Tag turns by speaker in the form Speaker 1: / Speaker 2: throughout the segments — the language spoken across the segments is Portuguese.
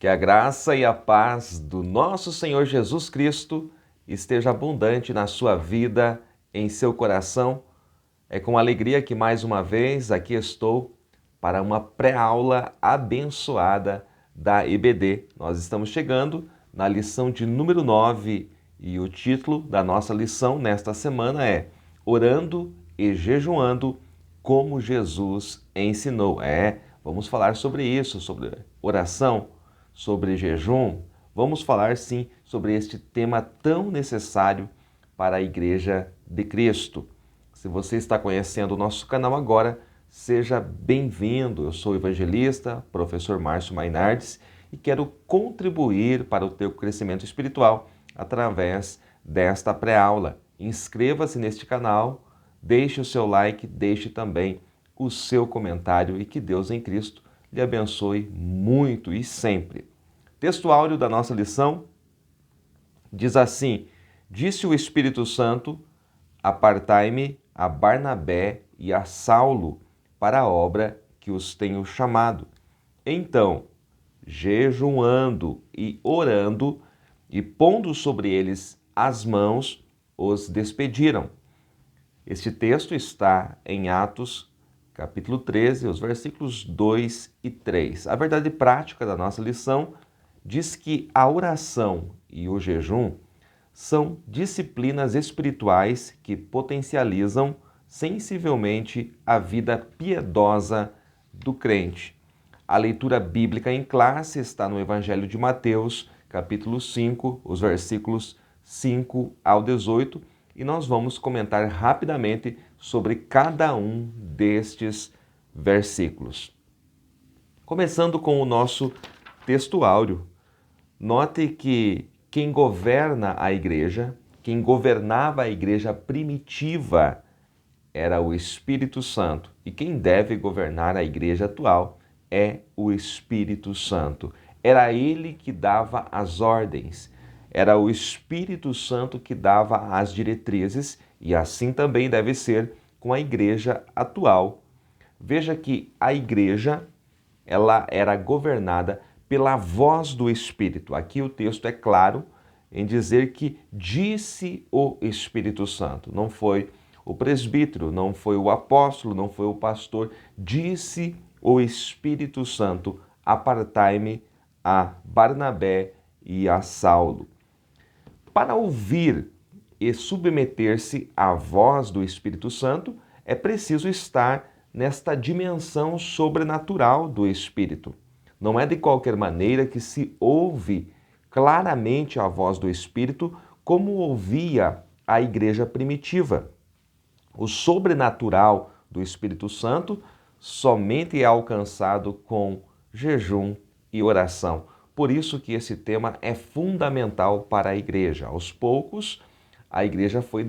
Speaker 1: Que a graça e a paz do nosso Senhor Jesus Cristo esteja abundante na sua vida, em seu coração. É com alegria que mais uma vez aqui estou para uma pré-aula abençoada da EBD. Nós estamos chegando na lição de número 9 e o título da nossa lição nesta semana é Orando e Jejuando como Jesus ensinou. Vamos falar sobre isso, sobre oração, sobre jejum. Vamos falar sim sobre este tema tão necessário para a Igreja de Cristo. Se você está conhecendo o nosso canal agora, seja bem-vindo. Eu sou o evangelista, professor Márcio Mainardes, e quero contribuir para o teu crescimento espiritual através desta pré-aula. Inscreva-se neste canal, deixe o seu like, deixe também o seu comentário e que Deus em Cristo lhe abençoe muito e sempre. Texto áudio da nossa lição diz assim: Disse o Espírito Santo, apartai-me a Barnabé e a Saulo para a obra que os tenho chamado. Então, jejuando e orando e pondo sobre eles as mãos, os despediram. Este texto está em Atos, capítulo 13, os versículos 2 e 3. A verdade prática da nossa lição diz que a oração e o jejum são disciplinas espirituais que potencializam sensivelmente a vida piedosa do crente. A leitura bíblica em classe está no Evangelho de Mateus, capítulo 5, os versículos 5 ao 18, e nós vamos comentar rapidamente sobre cada um destes versículos. Começando com o nosso texto áureo, note que quem governa a igreja, quem governava a igreja primitiva era o Espírito Santo, e quem deve governar a igreja atual é o Espírito Santo. Era ele que dava as ordens, era o Espírito Santo que dava as diretrizes, e assim também deve ser com a igreja atual. Veja que a igreja, ela era governada pela voz do Espírito. Aqui o texto é claro em dizer que disse o Espírito Santo. Não foi o presbítero, não foi o apóstolo, não foi o pastor. Disse o Espírito Santo, apartai-me a Barnabé e a Saulo. Para ouvir e submeter-se à voz do Espírito Santo, é preciso estar nesta dimensão sobrenatural do Espírito. Não é de qualquer maneira que se ouve claramente a voz do Espírito como ouvia a igreja primitiva. O sobrenatural do Espírito Santo somente é alcançado com jejum e oração. Por isso que esse tema é fundamental para a igreja. Aos poucos, a igreja foi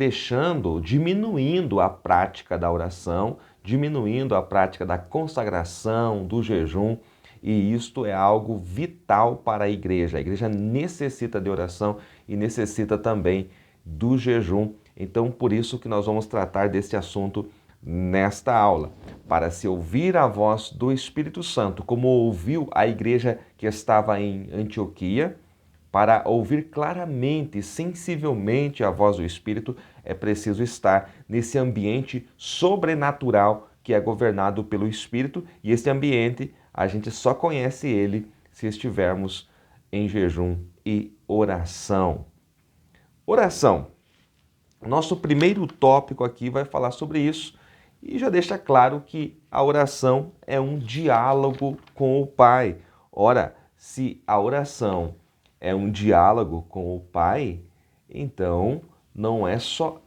Speaker 1: diminuindo a prática da oração, diminuindo a prática da consagração, do jejum, e isto é algo vital para a igreja. A igreja necessita de oração e necessita também do jejum. Então, por isso que nós vamos tratar desse assunto nesta aula, para se ouvir a voz do Espírito Santo, como ouviu a igreja que estava em Antioquia. Para ouvir claramente, sensivelmente a voz do Espírito, é preciso estar nesse ambiente sobrenatural que é governado pelo Espírito, e esse ambiente a gente só conhece ele se estivermos em jejum e oração. Oração. Nosso primeiro tópico aqui vai falar sobre isso e já deixa claro que a oração é um diálogo com o Pai. Ora, se a oração é um diálogo com o Pai, então não é só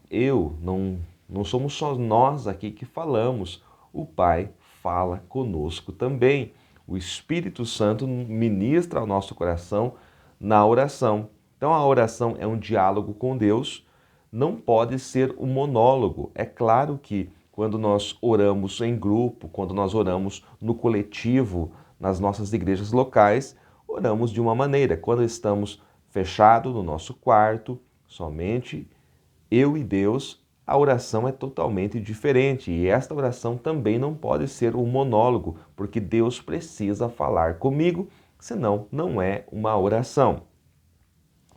Speaker 1: não somos só nós aqui que falamos. O Pai fala conosco também. O Espírito Santo ministra ao nosso coração na oração. Então a oração é um diálogo com Deus, não pode ser um monólogo. É claro que quando nós oramos em grupo, quando nós oramos no coletivo, nas nossas igrejas locais, oramos de uma maneira. Quando estamos fechados no nosso quarto, somente eu e Deus, a oração é totalmente diferente. E esta oração também não pode ser um monólogo, porque Deus precisa falar comigo, senão não é uma oração.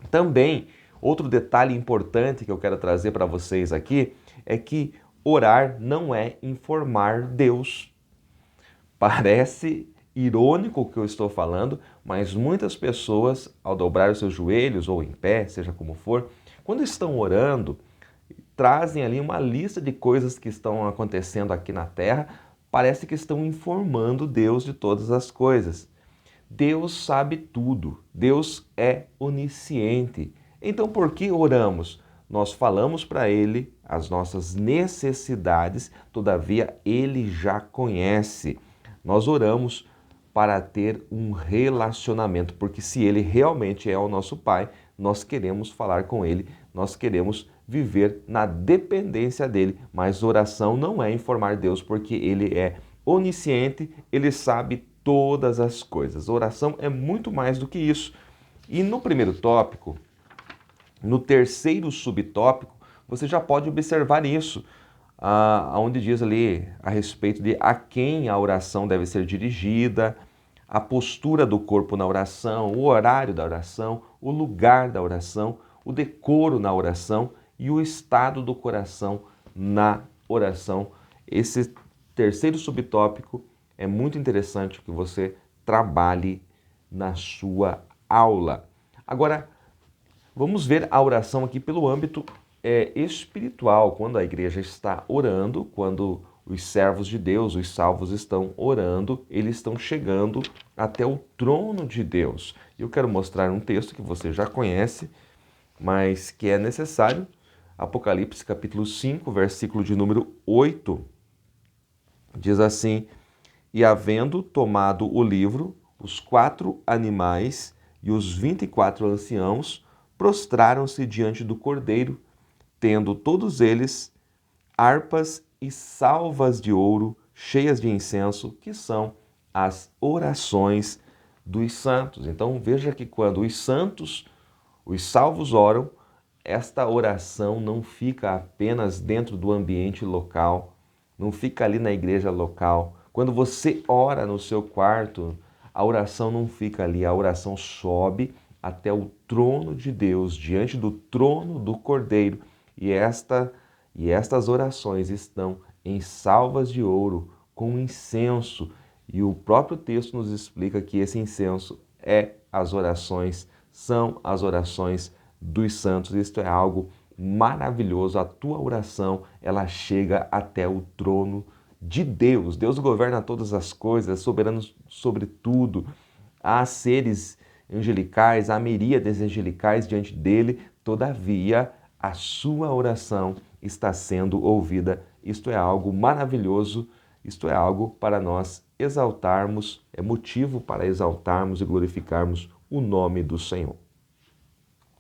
Speaker 1: Também, outro detalhe importante que eu quero trazer para vocês aqui é que orar não é informar Deus. Parece irônico o que eu estou falando, mas muitas pessoas, ao dobrar os seus joelhos ou em pé, seja como for, quando estão orando, trazem ali uma lista de coisas que estão acontecendo aqui na Terra, parece que estão informando Deus de todas as coisas. Deus sabe tudo, Deus é onisciente. Então, por que oramos? Nós falamos para Ele as nossas necessidades, todavia Ele já conhece. Nós oramos para ter um relacionamento, porque se Ele realmente é o nosso Pai, nós queremos falar com Ele, nós queremos viver na dependência dEle. Mas oração não é informar Deus, porque Ele é onisciente, Ele sabe todas as coisas. Oração é muito mais do que isso. E no primeiro tópico, no terceiro subtópico, você já pode observar isso, onde diz ali a respeito de a quem a oração deve ser dirigida, a postura do corpo na oração, o horário da oração, o lugar da oração, o decoro na oração e o estado do coração na oração. Esse terceiro subtópico é muito interessante que você trabalhe na sua aula. Agora, vamos ver a oração aqui pelo âmbito espiritual, quando a igreja está orando, quando os servos de Deus, os salvos estão orando, eles estão chegando até o trono de Deus. Eu quero mostrar um texto que você já conhece, mas que é necessário. Apocalipse capítulo 5, versículo de número 8, diz assim: E havendo tomado o livro, os 4 animais e os 24 anciãos prostraram-se diante do Cordeiro, tendo todos eles harpas e salvas de ouro cheias de incenso, que são as orações dos santos. Então veja que quando os santos, os salvos oram, esta oração não fica apenas dentro do ambiente local, não fica ali na igreja local. Quando você ora no seu quarto, a oração não fica ali, a oração sobe até o trono de Deus, diante do trono do Cordeiro. E estas orações estão em salvas de ouro, com incenso. E o próprio texto nos explica que esse incenso são as orações dos santos. Isto é algo maravilhoso. A tua oração, ela chega até o trono de Deus. Deus governa todas as coisas, é soberano sobre tudo. Há seres angelicais, há miríades angelicais diante dele, todavia a sua oração está sendo ouvida. Isto é algo maravilhoso, isto é algo para nós exaltarmos, é motivo para exaltarmos e glorificarmos o nome do Senhor.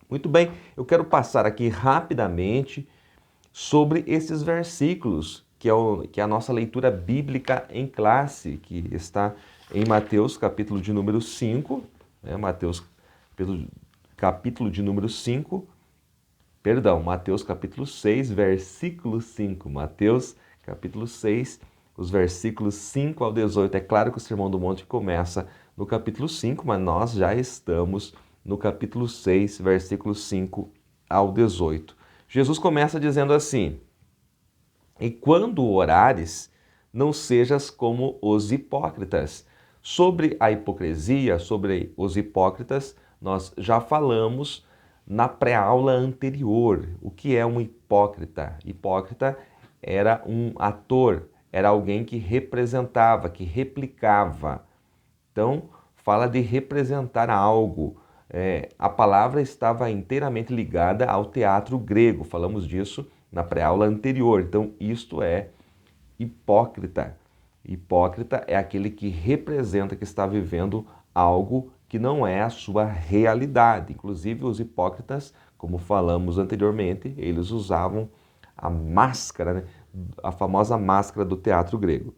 Speaker 1: Muito bem, eu quero passar aqui rapidamente sobre esses versículos, que é a nossa leitura bíblica em classe, que está em Mateus capítulo de número 5, Mateus capítulo de número 5, Mateus capítulo 6, versículo 5, Mateus capítulo 6, os versículos 5 ao 18. É claro que o Sermão do Monte começa no capítulo 5, mas nós já estamos no capítulo 6, versículos 5 ao 18. Jesus começa dizendo assim: E quando orares, não sejas como os hipócritas. Sobre a hipocrisia, sobre os hipócritas, nós já falamos na pré-aula anterior. O que é um hipócrita? Hipócrita era um ator, era alguém que representava, que replicava. Então, fala de representar algo. A palavra estava inteiramente ligada ao teatro grego, falamos disso na pré-aula anterior. Então, isto é hipócrita. Hipócrita é aquele que representa, que está vivendo algo que não é a sua realidade. Inclusive, os hipócritas, como falamos anteriormente, eles usavam a máscara, a famosa máscara do teatro grego.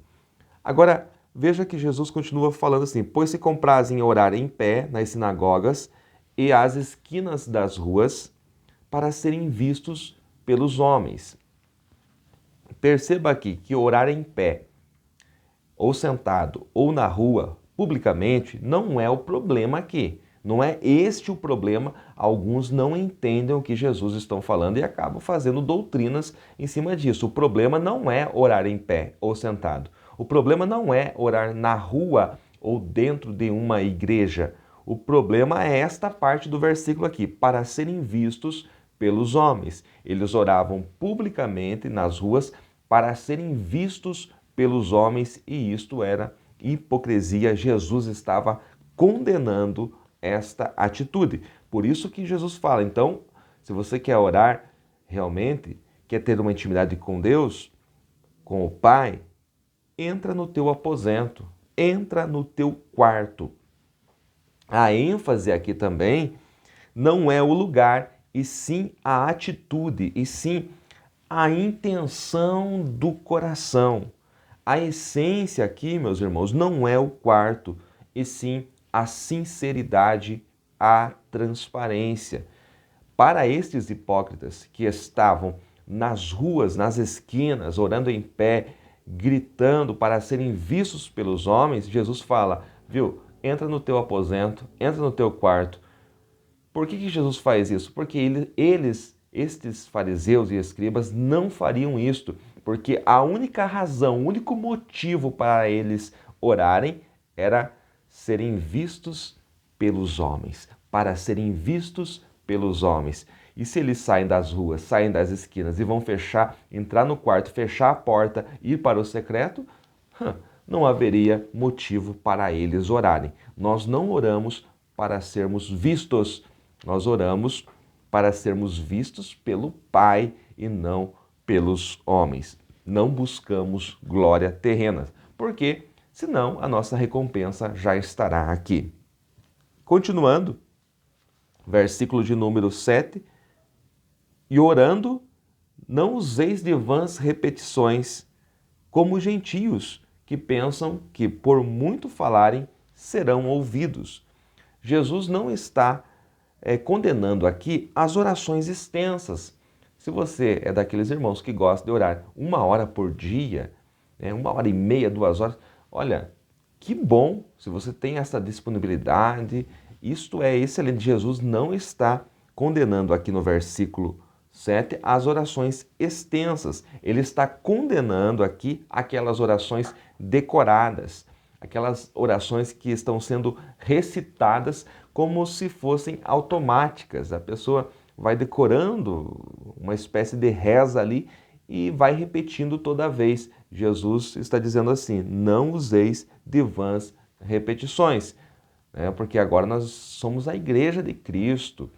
Speaker 1: Agora, veja que Jesus continua falando assim: Pois se comprazem orar em pé nas sinagogas e às esquinas das ruas, para serem vistos pelos homens. Perceba aqui que orar em pé, ou sentado, ou na rua, publicamente não é o problema aqui. Não é este o problema. Alguns não entendem o que Jesus está falando e acabam fazendo doutrinas em cima disso. O problema não é orar em pé ou sentado. O problema não é orar na rua ou dentro de uma igreja. O problema é esta parte do versículo aqui, para serem vistos pelos homens. Eles oravam publicamente nas ruas para serem vistos pelos homens e isto era hipocrisia. Jesus estava condenando esta atitude. Por isso que Jesus fala, então, se você quer orar realmente, quer ter uma intimidade com Deus, com o Pai, entra no teu aposento, entra no teu quarto. A ênfase aqui também não é o lugar, e sim a atitude, e sim a intenção do coração. A essência aqui, meus irmãos, não é o quarto, e sim a sinceridade, a transparência. Para estes hipócritas que estavam nas ruas, nas esquinas, orando em pé, gritando para serem vistos pelos homens, Jesus fala, viu, entra no teu aposento, entra no teu quarto. Por que Jesus faz isso? Porque estes fariseus e escribas não fariam isto, porque a única razão, o único motivo para eles orarem era serem vistos pelos homens, para serem vistos pelos homens. E se eles saem das ruas, saem das esquinas e vão entrar no quarto, fechar a porta, ir para o secreto, não haveria motivo para eles orarem. Nós não oramos para sermos vistos, nós oramos para sermos vistos pelo Pai e não pelos homens. Não buscamos glória terrena, porque senão a nossa recompensa já estará aqui. Continuando, versículo de número 7, e orando, não useis de vãs repetições, como os gentios, que pensam que por muito falarem serão ouvidos. Jesus não está condenando aqui as orações extensas. Se você é daqueles irmãos que gosta de orar 1 hora por dia, 1 hora e meia, 2 horas, olha, que bom se você tem essa disponibilidade, isto é excelente. Jesus não está condenando aqui no versículo 7 as orações extensas, ele está condenando aqui aquelas orações decoradas, aquelas orações que estão sendo recitadas como se fossem automáticas. A pessoa vai decorando uma espécie de reza ali e vai repetindo toda vez. Jesus está dizendo assim, não useis de vãs repetições, porque agora nós somos a igreja de Cristo.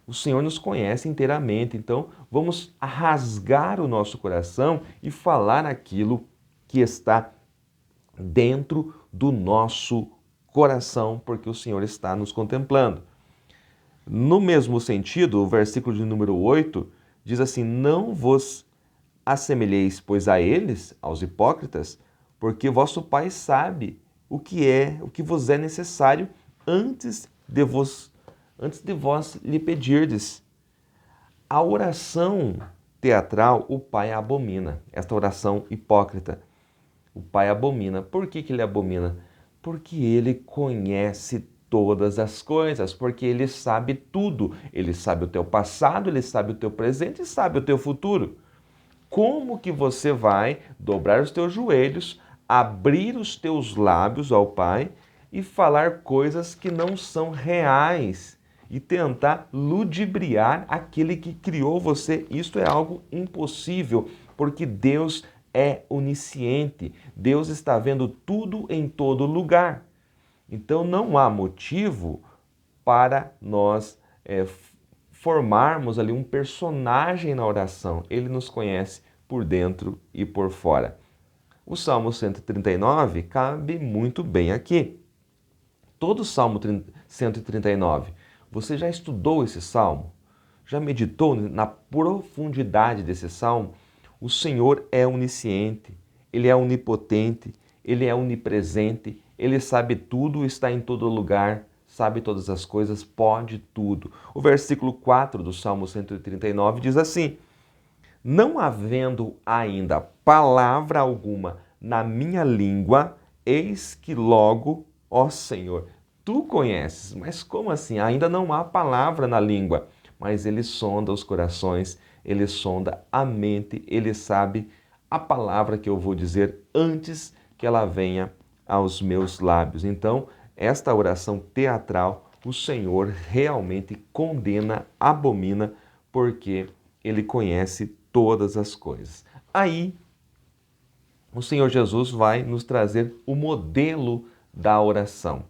Speaker 1: O Senhor nos conhece inteiramente, então vamos rasgar o nosso coração e falar aquilo que está dentro do nosso coração, porque o Senhor está nos contemplando. No mesmo sentido, o versículo de número 8 diz assim, não vos assemelheis, pois, a eles, aos hipócritas, porque vosso Pai sabe o que vos é necessário antes de vós lhe pedirdes. A oração teatral, o Pai abomina. Esta oração hipócrita, o Pai abomina. Por que ele abomina? Porque ele conhece todas as coisas, porque ele sabe tudo. Ele sabe o teu passado, ele sabe o teu presente e sabe o teu futuro. Como que você vai dobrar os teus joelhos, abrir os teus lábios ao Pai e falar coisas que não são reais e tentar ludibriar aquele que criou você? Isto é algo impossível, porque Deus é onisciente. Deus está vendo tudo em todo lugar. Então não há motivo para nós formarmos ali um personagem na oração. Ele nos conhece por dentro e por fora. O Salmo 139 cabe muito bem aqui. Todo o Salmo 139, você já estudou esse Salmo? Já meditou na profundidade desse Salmo? O Senhor é onisciente, Ele é onipotente, Ele é onipresente, Ele sabe tudo, está em todo lugar, sabe todas as coisas, pode tudo. O versículo 4 do Salmo 139 diz assim, não havendo ainda palavra alguma na minha língua, eis que logo Ó Senhor, tu conheces, mas como assim? Ainda não há palavra na língua, mas ele sonda os corações, ele sonda a mente, ele sabe a palavra que eu vou dizer antes que ela venha aos meus lábios. Então, esta oração teatral, o Senhor realmente condena, abomina, porque ele conhece todas as coisas. Aí, o Senhor Jesus vai nos trazer o modelo da oração,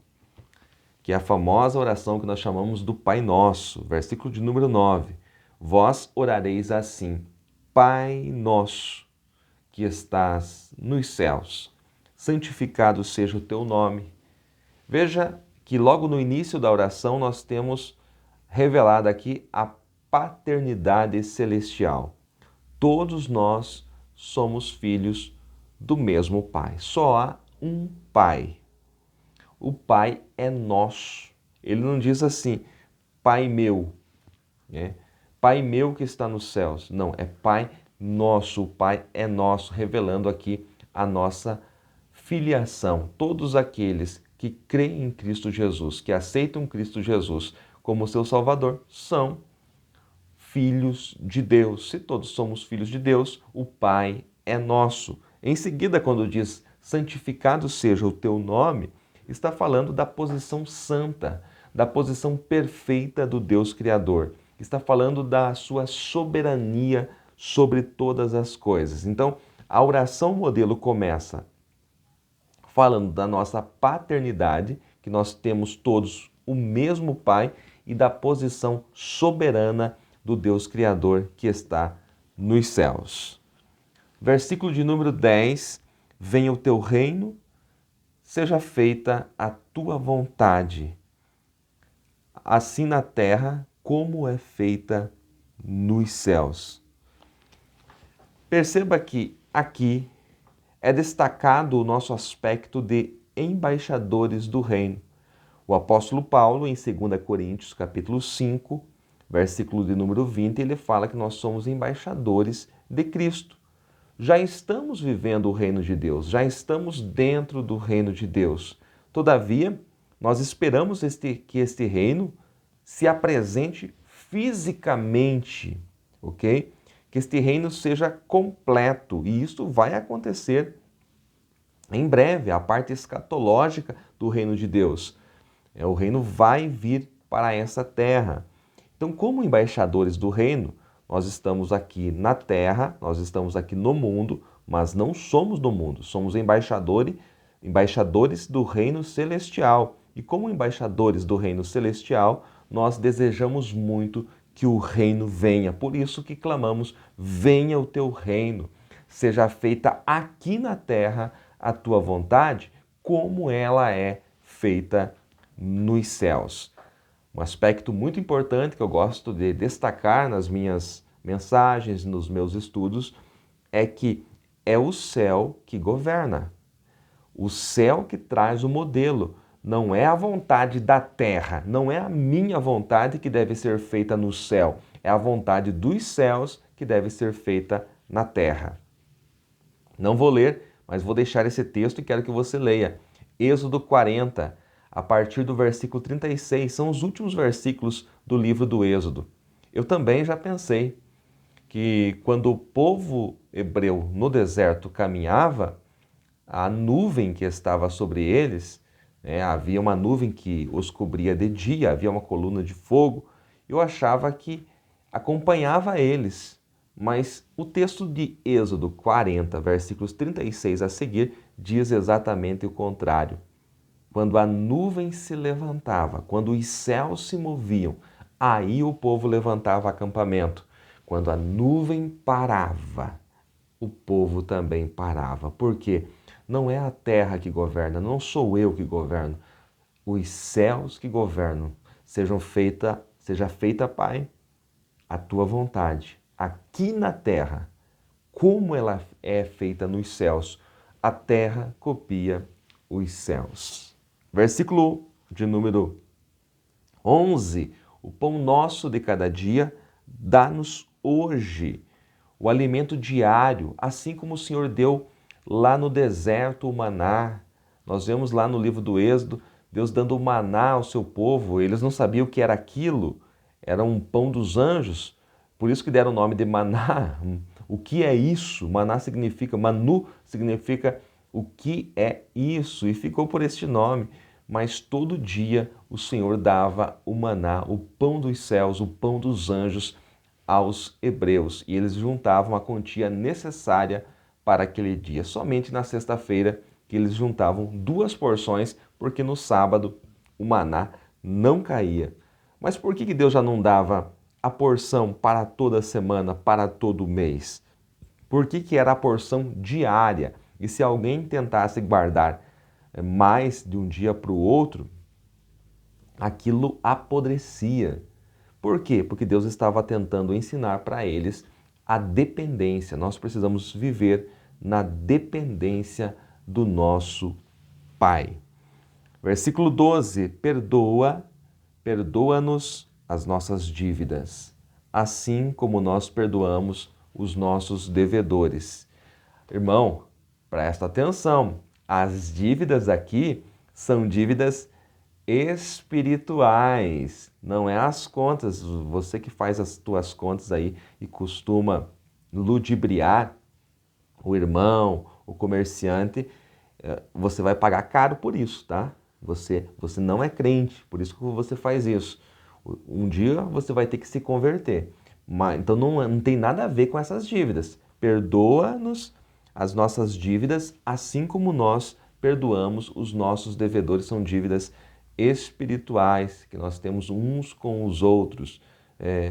Speaker 1: que é a famosa oração que nós chamamos do Pai Nosso, versículo de número 9. Vós orareis assim: Pai Nosso, que estás nos céus, santificado seja o teu nome. Veja que logo no início da oração nós temos revelado aqui a paternidade celestial. Todos nós somos filhos do mesmo Pai. Só há um Pai. O Pai é nosso. Ele não diz assim, Pai meu, né? Pai meu que está nos céus. Não, é Pai nosso. O Pai é nosso, revelando aqui a nossa filiação. Todos aqueles que creem em Cristo Jesus, que aceitam Cristo Jesus como seu Salvador, são filhos de Deus. Se todos somos filhos de Deus, o Pai é nosso. Em seguida, quando diz santificado seja o teu nome, está falando da posição santa, da posição perfeita do Deus Criador. Está falando da sua soberania sobre todas as coisas. Então, a oração modelo começa falando da nossa paternidade, que nós temos todos o mesmo Pai, e da posição soberana do Deus Criador que está nos céus. Versículo de número 10, venha o teu reino, seja feita a tua vontade, assim na terra como é feita nos céus. Perceba que aqui é destacado o nosso aspecto de embaixadores do reino. O apóstolo Paulo, em 2 Coríntios, capítulo 5, versículo de número 20, ele fala que nós somos embaixadores de Cristo. Já estamos vivendo o reino de Deus, já estamos dentro do reino de Deus. Todavia, nós esperamos que este reino se apresente fisicamente, ok? Que este reino seja completo, e isso vai acontecer em breve, a parte escatológica do reino de Deus. O reino vai vir para essa terra. Então, como embaixadores do reino, nós estamos aqui na terra, nós estamos aqui no mundo, mas não somos do mundo, somos embaixadores do reino celestial. E como embaixadores do reino celestial, nós desejamos muito que o reino venha. Por isso que clamamos, venha o teu reino, seja feita aqui na terra a tua vontade, como ela é feita nos céus. Um aspecto muito importante que eu gosto de destacar nas minhas mensagens, nos meus estudos, é que é o céu que governa. O céu que traz o modelo. Não é a vontade da terra, não é a minha vontade que deve ser feita no céu. É a vontade dos céus que deve ser feita na terra. Não vou ler, mas vou deixar esse texto e quero que você leia. Êxodo 40, a partir do versículo 36, são os últimos versículos do livro do Êxodo. Eu também já pensei que quando o povo hebreu no deserto caminhava, a nuvem que estava sobre eles, havia uma nuvem que os cobria de dia, havia uma coluna de fogo, eu achava que acompanhava eles. Mas o texto de Êxodo 40, versículos 36 a seguir, diz exatamente o contrário. Quando a nuvem se levantava, quando os céus se moviam, aí o povo levantava acampamento. Quando a nuvem parava, o povo também parava. Por quê? Não é a terra que governa, não sou eu que governo. Os céus que governam. Seja feita, Pai, a tua vontade, aqui na terra, como ela é feita nos céus. A terra copia os céus. Versículo de número 11. O pão nosso de cada dia, dá-nos hoje o alimento diário, assim como o Senhor deu lá no deserto o maná, Nós vemos lá no livro do Êxodo, Deus dando o maná ao seu povo, eles não sabiam o que era aquilo, era um pão dos anjos, por isso que deram o nome de maná. O que é isso? Maná significa, manu significa o que é isso, e ficou por este nome. Mas todo dia o Senhor dava o maná, o pão dos céus, o pão dos anjos aos hebreus, e eles juntavam a quantia necessária para aquele dia. Somente na sexta-feira que eles juntavam 2 porções, porque no sábado o maná não caía. Mas por que Deus já não dava a porção para toda a semana, para todo o mês? Por que era a porção diária? E se alguém tentasse guardar mais de um dia para o outro, aquilo apodrecia. Por quê? Porque Deus estava tentando ensinar para eles a dependência. Nós precisamos viver na dependência do nosso Pai. Versículo 12: perdoa-nos as nossas dívidas, assim como nós perdoamos os nossos devedores. Irmão, presta atenção, as dívidas aqui são dívidas espirituais, não é as contas. Você que faz as tuas contas aí e costuma ludibriar o irmão, o comerciante, você vai pagar caro por isso, tá? Você não é crente, por isso que você faz isso. Um dia você vai ter que se converter. Então não tem nada a ver com essas dívidas. Perdoa-nos as nossas dívidas, assim como nós perdoamos os nossos devedores. São dívidas espirituais que nós temos uns com os outros.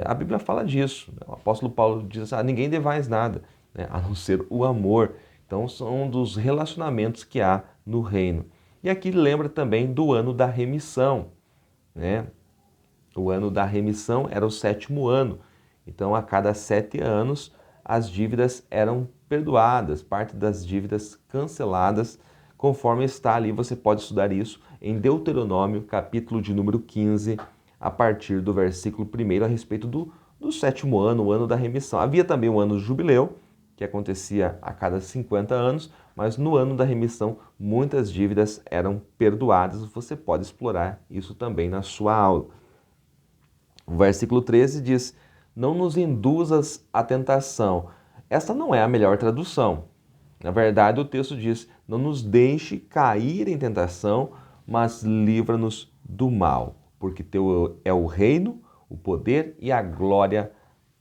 Speaker 1: A Bíblia fala disso. O apóstolo Paulo diz assim, ninguém devais nada, né, a não ser o amor. Então são um dos relacionamentos que há no reino. E aqui lembra também do ano da remissão, né? O ano da remissão era o 7º ano. Então a cada 7 anos as dívidas eram perdoadas, parte das dívidas canceladas, conforme está ali. Você pode estudar isso em Deuteronômio, capítulo de número 15, a partir do versículo 1, a respeito do 7º ano, o ano da remissão. Havia também o ano do jubileu, que acontecia a cada 50 anos, mas no ano da remissão muitas dívidas eram perdoadas. Você pode explorar isso também na sua aula. O versículo 13 diz, não nos induzas à tentação. Esta não é a melhor tradução. Na verdade, o texto diz, não nos deixe cair em tentação, mas livra-nos do mal, porque teu é o reino, o poder e a glória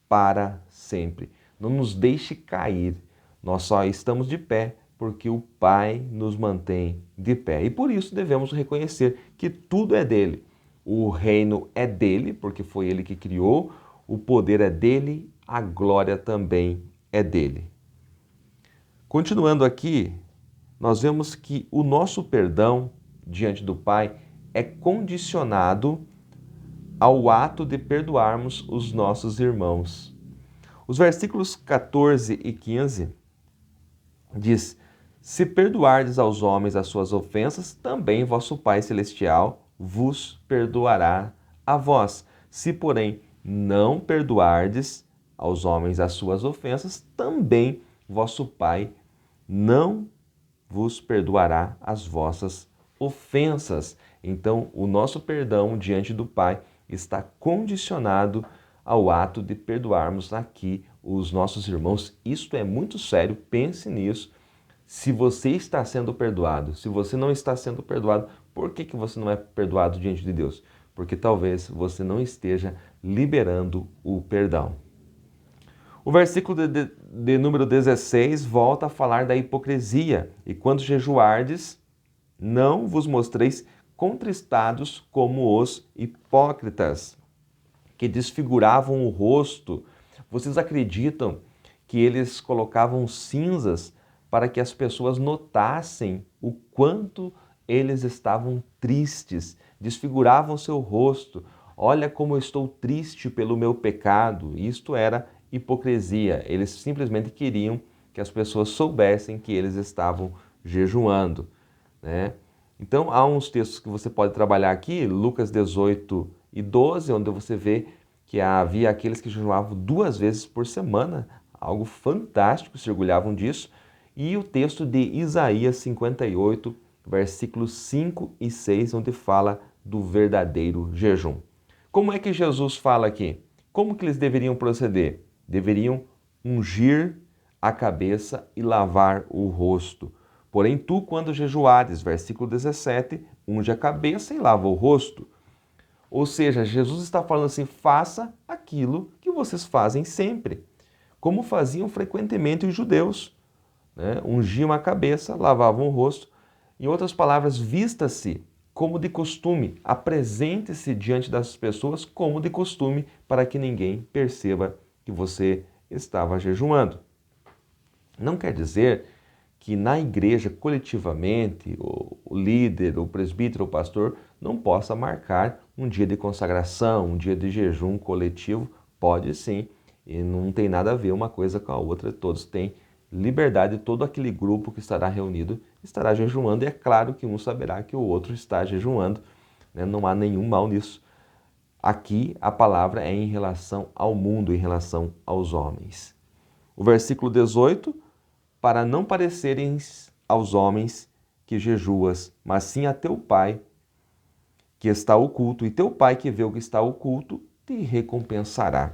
Speaker 1: para sempre. Não nos deixe cair. Nós só estamos de pé porque o Pai nos mantém de pé. E por isso devemos reconhecer que tudo é dele. O reino é dele, porque foi ele que criou, o poder é dele, a glória também é dele. Continuando aqui, nós vemos que o nosso perdão diante do Pai é condicionado ao ato de perdoarmos os nossos irmãos. Os versículos 14 e 15 diz, se perdoardes aos homens as suas ofensas, também vosso Pai Celestial vos perdoará a vós. Se, porém, não perdoardes aos homens as suas ofensas, também vosso Pai não vos perdoará as vossas ofensas. Então, o nosso perdão diante do Pai está condicionado ao ato de perdoarmos aqui os nossos irmãos. Isto é muito sério, pense nisso. Se você está sendo perdoado, se você não está sendo perdoado, por que você não é perdoado diante de Deus? Porque talvez você não esteja liberando o perdão. O versículo de número 16 volta a falar da hipocrisia. E quando jejuardes, não vos mostreis contristados como os hipócritas, que desfiguravam o rosto. Vocês acreditam que eles colocavam cinzas para que as pessoas notassem o quanto eles estavam tristes, desfiguravam seu rosto. Olha como eu estou triste pelo meu pecado. Isto era hipocrisia. Eles simplesmente queriam que as pessoas soubessem que eles estavam jejuando, né? Então, há uns textos que você pode trabalhar aqui, Lucas 18 e 12, onde você vê que havia aqueles que jejuavam 2 vezes por semana, algo fantástico, se orgulhavam disso. E o texto de Isaías 58, versículos 5 e 6, onde fala do verdadeiro jejum. Como é que Jesus fala aqui? Como que eles deveriam proceder? Deveriam ungir a cabeça e lavar o rosto. Porém, tu, quando jejuares, versículo 17, unge a cabeça e lava o rosto. Ou seja, Jesus está falando assim, faça aquilo que vocês fazem sempre, como faziam frequentemente os judeus, né? Ungiam a cabeça, lavavam o rosto. Em outras palavras, vista-se como de costume, apresente-se diante das pessoas como de costume, para que ninguém perceba que você estava jejuando. Não quer dizer que na igreja, coletivamente, o líder, o presbítero, o pastor, não possa marcar um dia de consagração, um dia de jejum coletivo. Pode sim, e não tem nada a ver uma coisa com a outra, todos têm liberdade, todo aquele grupo que estará reunido estará jejuando, e é claro que um saberá que o outro está jejuando, né? Não há nenhum mal nisso. Aqui a palavra é em relação ao mundo, em relação aos homens. O versículo 18, para não parecerem aos homens que jejuas, mas sim a teu Pai que está oculto, e teu Pai que vê o que está oculto te recompensará.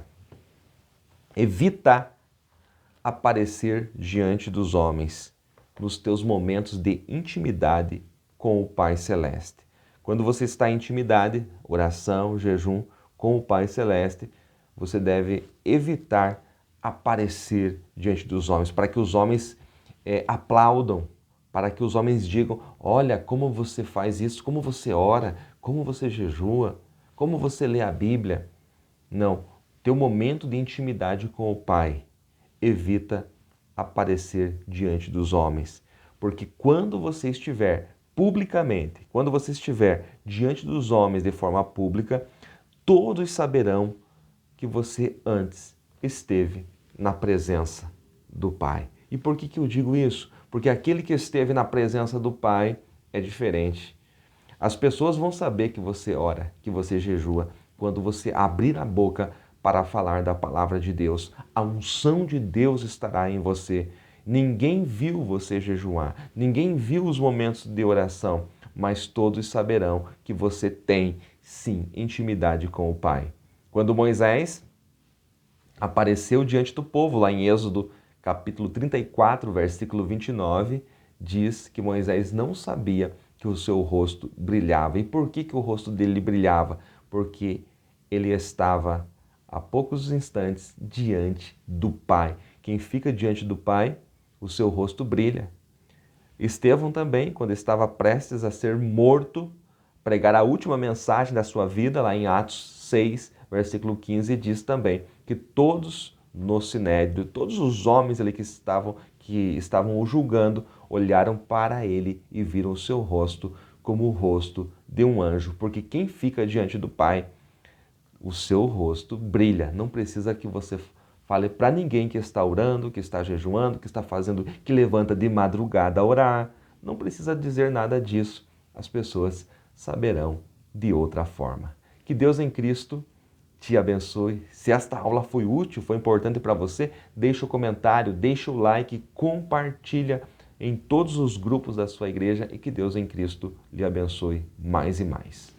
Speaker 1: Evita aparecer diante dos homens nos teus momentos de intimidade com o Pai Celeste. Quando você está em intimidade, oração, jejum com o Pai Celeste, você deve evitar aparecer diante dos homens, para que os homens aplaudam, para que os homens digam, olha como você faz isso, como você ora, como você jejua, como você lê a Bíblia. Não, teu momento de intimidade com o Pai, evita aparecer diante dos homens, porque quando você estiver publicamente, quando você estiver diante dos homens de forma pública, todos saberão que você antes esteve na presença do Pai. E por que eu digo isso? Porque aquele que esteve na presença do Pai é diferente. As pessoas vão saber que você ora, que você jejua, quando você abrir a boca para falar da palavra de Deus. A unção de Deus estará em você. Ninguém viu você jejuar, ninguém viu os momentos de oração, mas todos saberão que você tem, sim, intimidade com o Pai. Quando Moisés apareceu diante do povo, lá em Êxodo capítulo 34, versículo 29, diz que Moisés não sabia que o seu rosto brilhava. E por que o rosto dele brilhava? Porque ele estava há poucos instantes diante do Pai. Quem fica diante do Pai, o seu rosto brilha. Estevão também, quando estava prestes a ser morto, pregar a última mensagem da sua vida, lá em Atos 6, versículo 15, diz também que todos no sinédrio, todos os homens ali que estavam o julgando, olharam para ele e viram o seu rosto como o rosto de um anjo, porque quem fica diante do Pai, o seu rosto brilha. Não precisa que você fale para ninguém que está orando, que está jejuando, que está fazendo, que levanta de madrugada a orar. Não precisa dizer nada disso. As pessoas saberão de outra forma. Que Deus em Cristo te abençoe. Se esta aula foi útil, foi importante para você, deixa o comentário, deixa o like, compartilha em todos os grupos da sua igreja e que Deus em Cristo lhe abençoe mais e mais.